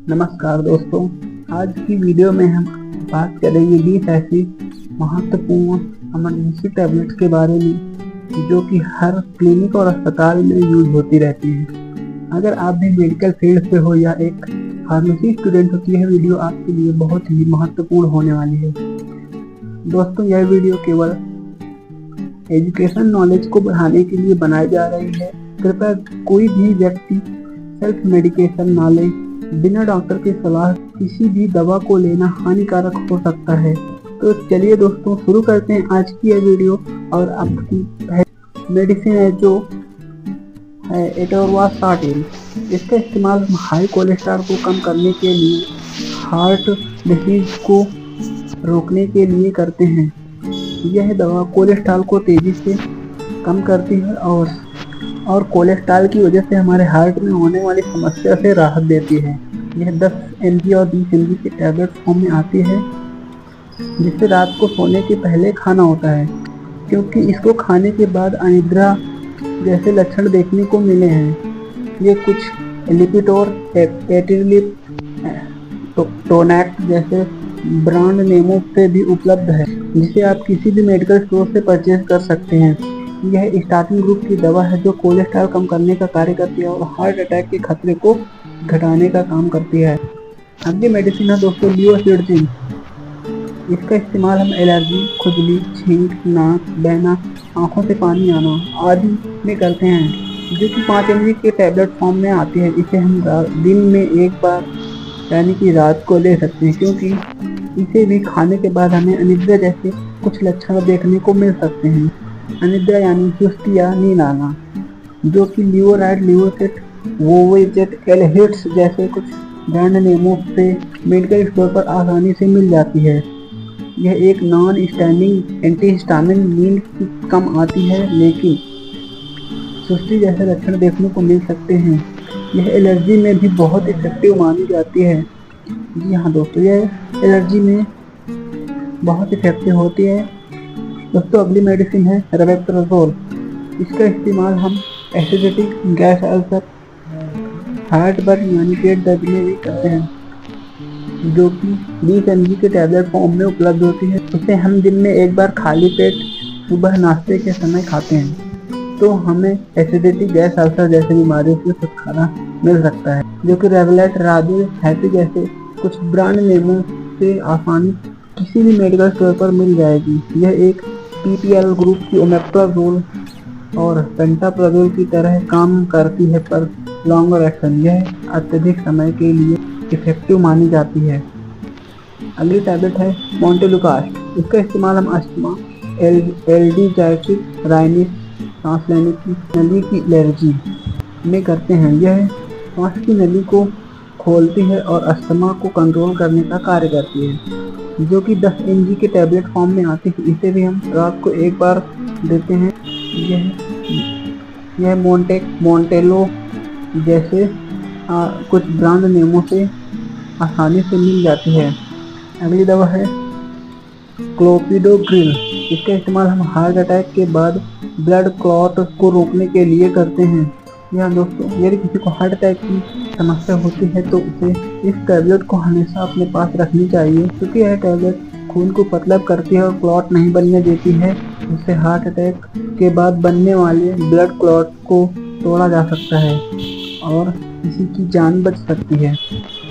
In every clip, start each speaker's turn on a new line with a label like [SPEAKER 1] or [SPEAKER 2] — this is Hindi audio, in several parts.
[SPEAKER 1] नमस्कार दोस्तों, आज की वीडियो में हम बात करेंगे 20 ऐसी महत्वपूर्ण इमरजेंसी टैबलेट्स के बारे में जो कि हर क्लिनिक और अस्पताल में यूज होती रहती हैं। अगर आप भी मेडिकल फील्ड से हो या एक फार्मेसी स्टूडेंट हो तो यह वीडियो आपके लिए बहुत ही महत्वपूर्ण होने वाली है। दोस्तों, यह वीडियो केवल एजुकेशन नॉलेज को बढ़ाने के लिए बनाई जा रही है। कृपया कोई भी व्यक्ति सेल्फ मेडिकेशन नॉलेज बिना डॉक्टर की सलाह किसी भी दवा को लेना हानिकारक हो सकता है। तो चलिए दोस्तों, शुरू करते हैं आज की यह वीडियो। और आपकी मेडिसिन है जो है एटोरवास्टाटिन। इसका इस्तेमाल हाई कोलेस्ट्रॉल को कम करने के लिए, हार्ट डिसीज को रोकने के लिए करते हैं। यह दवा कोलेस्ट्रॉल को तेजी से कम करती है और कोलेस्ट्रॉल की वजह से हमारे हार्ट में होने वाली समस्या से राहत देती है। यह 10 mg और 20 mg के टैबलेट फॉर्म में आती है, जिसे रात को सोने के पहले खाना होता है, क्योंकि इसको खाने के बाद अनिद्रा जैसे लक्षण देखने को मिले हैं। ये कुछ लिपिटोर, एटिलिप, टोनैक्ट जैसे ब्रांड नेमों से भी उपलब्ध है, जिसे आप किसी भी मेडिकल स्टोर से परचेज कर सकते हैं। यह स्टार्टिंग ग्रुप की दवा है जो कोलेस्ट्रॉल कम करने का कार्य करती है और हार्ट अटैक के खतरे को घटाने का काम करती है। अगली मेडिसिन है दोस्तों लियोसिडजिन। इसका इस्तेमाल हम एलर्जी, खुजली, छींक, नाक बहना, आंखों से पानी आना आदि में करते हैं, जो कि 5 mg के टैबलेट फॉर्म में आती है। इसे हम दिन में एक बार यानी कि रात को ले सकते हैं, क्योंकि इसे भी खाने के बाद हमें अनिद्रा जैसे कुछ लक्षण देखने को मिल सकते हैं। अनिद्रा यानी सुस्ती या नींद आना, जो कि लियोराइड, लियोसेट, वोवेजेट, एलहिट्स जैसे कुछ ब्रांड नेमों से मेडिकल स्टोर पर आसानी से मिल जाती है। यह एक नॉन स्टैंडिंग एंटीहिस्टामिन, नींद की कम आती है लेकिन सुस्ती जैसे लक्षण देखने को मिल सकते हैं। यह एलर्जी में भी बहुत इफेक्टिव मानी जाती है। जी हाँ दोस्तों, यह एलर्जी में बहुत इफेक्टिव होती है। दोस्तों, अगली मेडिसिन है रेवेप्राजोल। इसका इस्तेमाल हम acidity, gas ulcer, heart burn यानी पेट दर्द में भी करते हैं, जो कि 20 mg के टैबलेट फॉर्म में उपलब्ध होती है। इसे हम दिन में एक बार खाली पेट सुबह नाश्ते के समय खाते हैं, तो हमें एसिडिटी, गैस अल्सर जैसी बीमारियों से छुटकारा मिल सकता है, जो कि रेवलेट, राजू, हैप्पी जैसे कुछ ब्रांड नेमों से आसानी किसी भी मेडिकल स्टोर पर मिल जाएगी। यह एक PPL ग्रुप की ओमेप्राजोल और पेंटाप्राजोल की तरह काम करती है, पर लॉन्गर एक्शन यह अत्यधिक समय के लिए इफेक्टिव मानी जाती है। अगली टैबलेट है मोंटेलुकास्ट। इसका इस्तेमाल हम अस्थमा, LD जाइटिस, राइनिस, सांस लेने की नली की एलर्जी में करते हैं। यह सांस की नली को खोलती है और अस्थमा को कंट्रोल करने का कार्य करती है, जो कि 10 mg के टैबलेट फॉर्म में आती है। इसे भी हम रात को एक बार देते हैं। यह मोंटेलो जैसे कुछ ब्रांड नेमों से आसानी से मिल जाती है। अगली दवा है क्लोपिडोग्रिल। इसका इस्तेमाल हम हार्ट अटैक के बाद ब्लड क्लॉट को रोकने के लिए करते हैं। या दोस्तों, यदि किसी को हार्ट अटैक की समस्या होती है तो उसे इस टैबलेट को हमेशा अपने पास रखनी चाहिए, क्योंकि यह टैबलेट खून को पतला करती है और क्लॉट नहीं बनने देती है। उससे हार्ट अटैक के बाद बनने वाले ब्लड क्लॉट को तोड़ा जा सकता है और किसी की जान बच सकती है।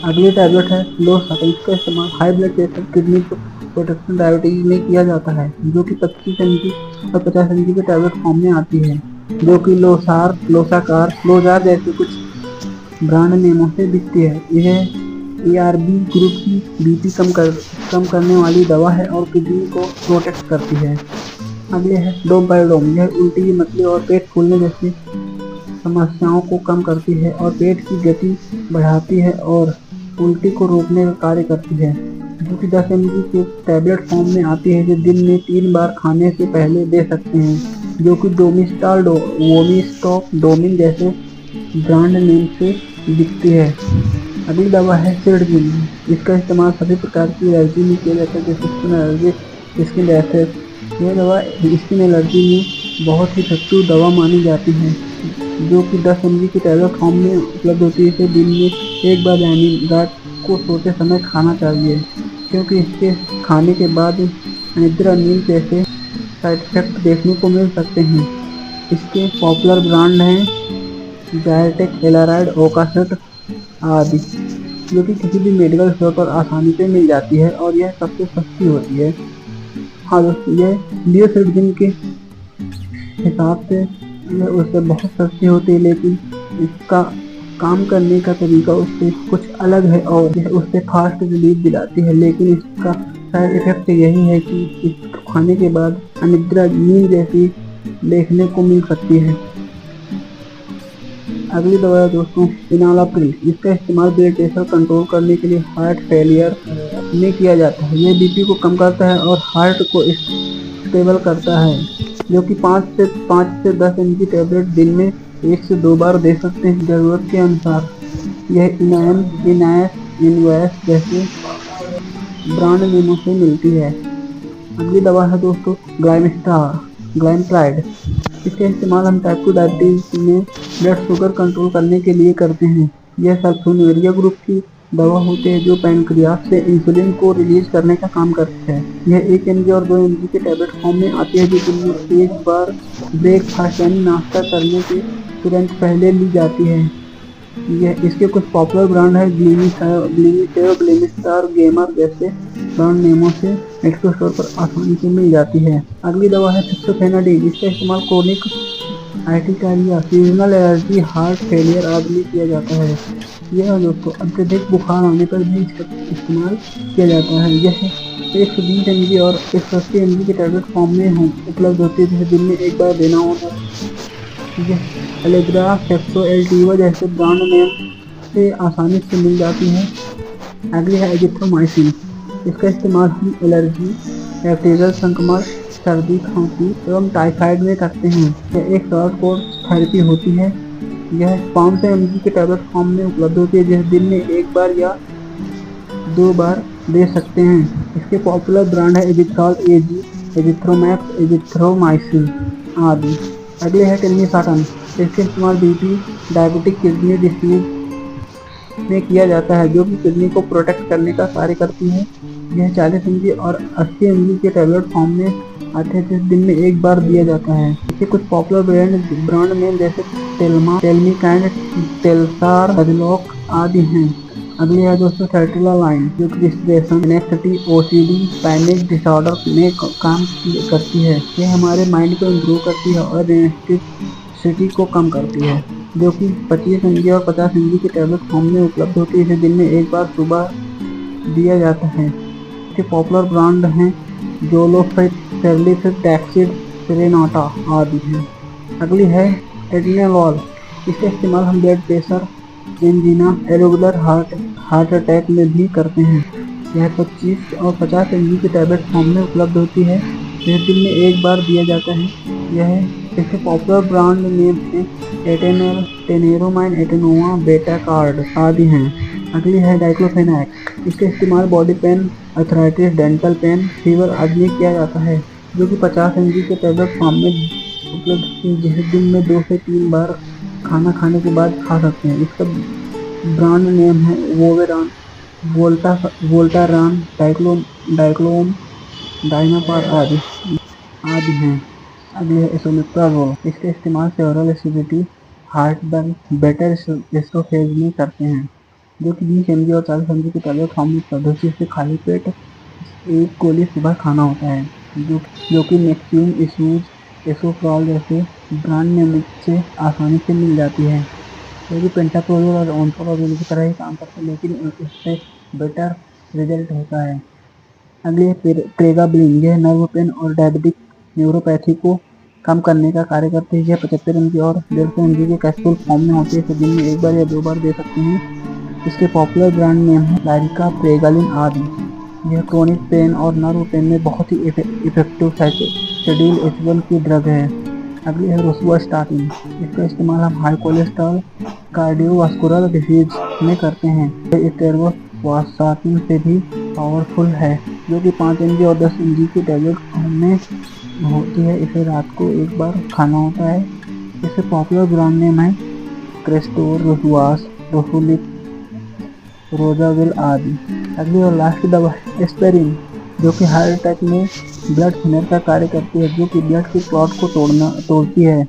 [SPEAKER 1] अगली टैबलेट है लोसाका। इसका इस्तेमाल high blood pressure, kidney protection, diabetes में किया जाता है, जो कि 25 mg और 50 mg के टैबलेट फॉर्म में आती है, जो कि लोसाकार, लोजार जैसे कुछ ब्रांड नेमों से बिकती है। यह ARB ग्रुप की BP कम करने वाली दवा है और किडनी को प्रोटेक्ट करती है। अगले है डोपाइडोम। यह उल्टी, मतली और पेट फूलने जैसी समस्याओं को कम करती है और पेट की गति बढ़ाती है और उल्टी को रोकने का कार्य करती है, जो कि 10 mg के टैबलेट फॉर्म में आती है, जो दिन में 3 बार खाने से पहले दे सकते हैं, जो कि डोमिस्टाल, वोमिस्टॉप, जैसे ब्रांड नेम से बिकती है। अगली दवा है सिडजिन। इसका इस्तेमाल सभी प्रकार की एलर्जी में किया जाता है, जैसे स्किन एलर्जी, स्किन रैशेस। यह दवा स्किन एलर्जी में बहुत ही इफेक्टिव दवा मानी जाती है, जो कि 10 mg के टैबलेट फॉर्म में उपलब्ध होती है। इसे दिन में एक बार यानी रात को सोते समय खाना चाहिए, क्योंकि इसके खाने के बाद निद्रा, नींद जैसे साइड इफेक्ट देखने को मिल सकते हैं। इसके पॉपुलर ब्रांड हैं जायटेक, एलाराइड, ओकासेट आदि, जो कि किसी भी मेडिकल स्टोर पर आसानी से मिल जाती है और यह सबसे सस्ती होती है। हाँ दोस्तों, यह लियोसिडिन के हिसाब से यह उससे बहुत सस्ती होती है, लेकिन इसका काम करने का तरीका उससे कुछ अलग है और यह उससे फास्ट रिलीफ दिलाती है। लेकिन इसका साइड इफेक्ट यही है कि इसको खाने के बाद अनिद्रा, नींद जैसी देखने को मिल सकती है। अगली दवा है दोस्तों इनालाप्रिल। इसका इस्तेमाल ब्लड प्रेशर कंट्रोल करने के लिए हार्ट फेलियर में किया जाता है। यह बीपी को कम करता है और हार्ट को स्टेबल करता है, जो कि 5 से 10 mg की टैबलेट दिन में 1 से 2 बार दे सकते हैं ज़रूरत के अनुसार। यह इनवैस जैसे ब्रांड नेमों से मिलती है। अगली दवा है दोस्तों ग्लाइमस्ट्राइड। इसका इस्तेमाल हम टाइप 2 डायबिटीज में ब्लड शुगर कंट्रोल करने के लिए करते हैं। यह सल्फोनेरिया ग्रुप की दवा होती है जो पैनक्रियास से इंसुलिन को रिलीज करने का काम करती है। यह 1 mg और 2 mg के टैबलेट फॉर्म में आती है, जो दिन में एक बार ब्रेकफास्ट यानी नाश्ता करने के तुरंत पहले ली जाती है। यह इसके कुछ पॉपुलर ब्रांड है ग्लिमिस्टार, गेमर जैसे ब्रांड नेमों से मेडिकल स्टोर पर आसानी से मिल जाती है। अगली दवा है फिक्सोफेनाडिल। इसका इस्तेमाल chronic urticaria, seasonal allergy, heart failure आदि में किया जाता है। यह दोस्तों अत्यधिक बुखार आने पर भी इसका इस्तेमाल किया जाता है। यह 120 mg और 180 mg के टैबलेट फॉर्म में उपलब्ध होती है, जिसे दिन में एक बार देना होता है। यह एलेग्रा, सेक्सो, एल्टीवा जैसे ब्रांड नेम से आसानी से मिल जाती है। अगली है एजिथ्रोमाइसिन। इसका इस्तेमाल हम एलर्जी, बैक्टीरियल संक्रमण, सर्दी, खांसी एवं टाइफाइड में करते हैं। यह एक शॉर्ट कोर्स थेरेपी होती है। यह 500 mg के टैबलेट फॉर्म में उपलब्ध होती है, जिसे दिन में एक बार या 2 बार दे सकते हैं। इसके पॉपुलर ब्रांड है एजिथ्रॉल एजी, एजिथ्रोमैक्स, एजिथ्रोमाइसिन आदि। अगले है टेलमिसाटन। इसके इस्तेमाल बीपी, डायबिटिक किडनी डिसीज में किया जाता है, जो कि किडनी को प्रोटेक्ट करने का कार्य करती है। यह 40 mg और 80 mg के टैबलेट फॉर्म में आते हैं, जिसे दिन में एक बार दिया जाता है। इसके कुछ पॉपुलर ब्रांड नेम जैसे टेल्मा, टेलमिकाइंड, टेल्सार, हजलॉक आदि हैं। अगली है दोस्तों सर्टिलाइन, जो कि डिस्ट्रेशन, एनेक्सिटी, ओसीडी, पैनिक डिसऑर्डर में काम करती है। यह हमारे माइंड को इम्प्रूव करती है और एनेक्सिटी को कम करती है, जो कि 25 mg और 50 mg के टैबलेट फॉर्म में उपलब्ध होती है। इसे दिन में एक बार सुबह दिया जाता है। इसके पॉपुलर ब्रांड हैं जोलोफिट, सेरलिफिट, टैक्सिड, सेरेनाटा आदि हैं। अगली है एडिनोलॉल। इसका इस्तेमाल हम blood pressure, angina, irregular heart attack में भी करते हैं। यह 25 और 50 mg के टैबलेट फॉर्म में उपलब्ध होती है। यह दिन में एक बार दिया जाता है। यह इसके पॉपुलर ब्रांड नेम हैं एटेनोल, टेनेरोमाइन, एटेनोवा, बेटा कार्ड आदि हैं। अगली है डाइक्लोफेनाक। इसका इस्तेमाल body pain, arthritis, dental pen, fever आदि में किया जाता है, जो कि 50 mg के टैबलेट फॉर्म में उपलब्ध है, जिसे दिन में 2 से 3 बार खाना खाने के बाद खा सकते हैं। इसका ब्रांड नेम है वोवेरान, वोल्टारान, डाइक्लोम, डायनापार आदि हैं। अगले है एसोमेप्राजोल। इसके इस्तेमाल से oral acidity, heartburn, Barrett's एस्ट्रोफेज में करते हैं, जो कि 20 mg और 40 mg के टैबलेट फॉर्म में उपलब्ध होती है। इससे खाली पेट एक गोली सुबह खाना होता है, जो कि नेक्सियम, इशूज, एसोफ्रॉल जैसे ब्रांड नेम से आसानी से मिल जाती है। जो कि पेंटाप्रोजोल और ओनप्रोजोल की तरह ही काम करते हैं, लेकिन इससे बेटर रिजल्ट होता है। अगले प्रेगाब्लिन। यह नर्व पेन और डायबिटिक न्यूरोपैथी को कम करने का कार्य करते हैं। यह 75 mg और 150 mg के कैप्सूल फॉर्म में होती है। इसे दिन में एक बार या 2 बार दे सकते हैं। इसके पॉपुलर ब्रांड नेम है लारिका, प्रेगालिन आदि। यह क्रोनिक पेन और नर्व पेन में बहुत ही इफेक्टिव शेड्यूल H1 की ड्रग है। अगली है रोसुवास्टाटिन। इसका इस्तेमाल हम हाई कोलेस्ट्रॉल, कार्डियोवास्कुलर डिसीज में करते हैं। यह स्टेरोवास्टाटिन से भी पावरफुल है, जो कि 5 mg और 10 mg की टैबलेट फॉर्म में होती है। इसे रात को एक बार खाना होता है। इससे पॉपुलर ब्रांड नेम है क्रेस्टोर, रोसुवास, रोसुलिप, रोजाविल आदि। अगली और लास्ट दवा है एस्पिरिन, जो कि हार्ट अटैक में ब्लड थिनर का कार्य करती है, जो कि ब्लड के क्लॉट को तोड़ती है।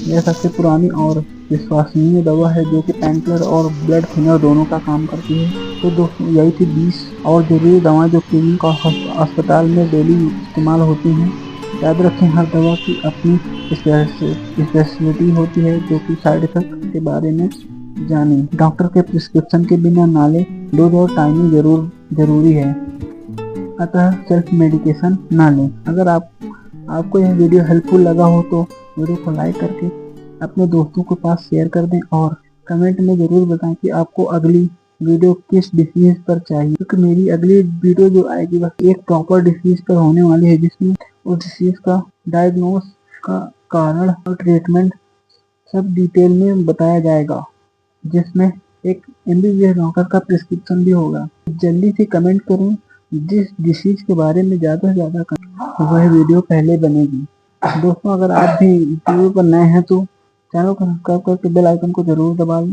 [SPEAKER 1] यह सबसे पुरानी और विश्वसनीय दवा है जो कि पेनकिलर और ब्लड थिनर दोनों का काम करती है। तो दोस्तों यही थी 20 और जरूरी दवाएं जो क्लिनिक और अस्पताल में डेली इस्तेमाल होती हैं। याद रखें, हर दवा की अपनी स्पेशलिटी होती है, जो कि साइड इफेक्ट के बारे में जानें। डॉक्टर के प्रिस्क्रिप्शन के बिना ना लें। डोज और टाइमिंग जरूरी है, अतः सेल्फ मेडिकेशन ना लें। अगर आपको यह वीडियो हेल्पफुल लगा हो तो वीडियो को लाइक करके अपने दोस्तों के पास शेयर कर दें और कमेंट में ज़रूर बताएं कि आपको अगली वीडियो किस डिसीज पर चाहिए, क्योंकि मेरी अगली वीडियो जो आएगी वह एक प्रॉपर डिसीज पर होने वाली है, जिसमें उस डिसीज का डायग्नोस का कारण और ट्रीटमेंट सब डिटेल में बताया जाएगा, जिसमें एक MBBS डॉक्टर का प्रिस्क्रिप्शन भी होगा। जल्दी से कमेंट करें, जिस डिसीज के बारे में ज़्यादा से ज़्यादा वह वीडियो पहले बनेगी। दोस्तों अगर आप भी वीडियो पर नए हैं तो चैनल को सब्सक्राइब करके बेल आइकन को जरूर दबा लें।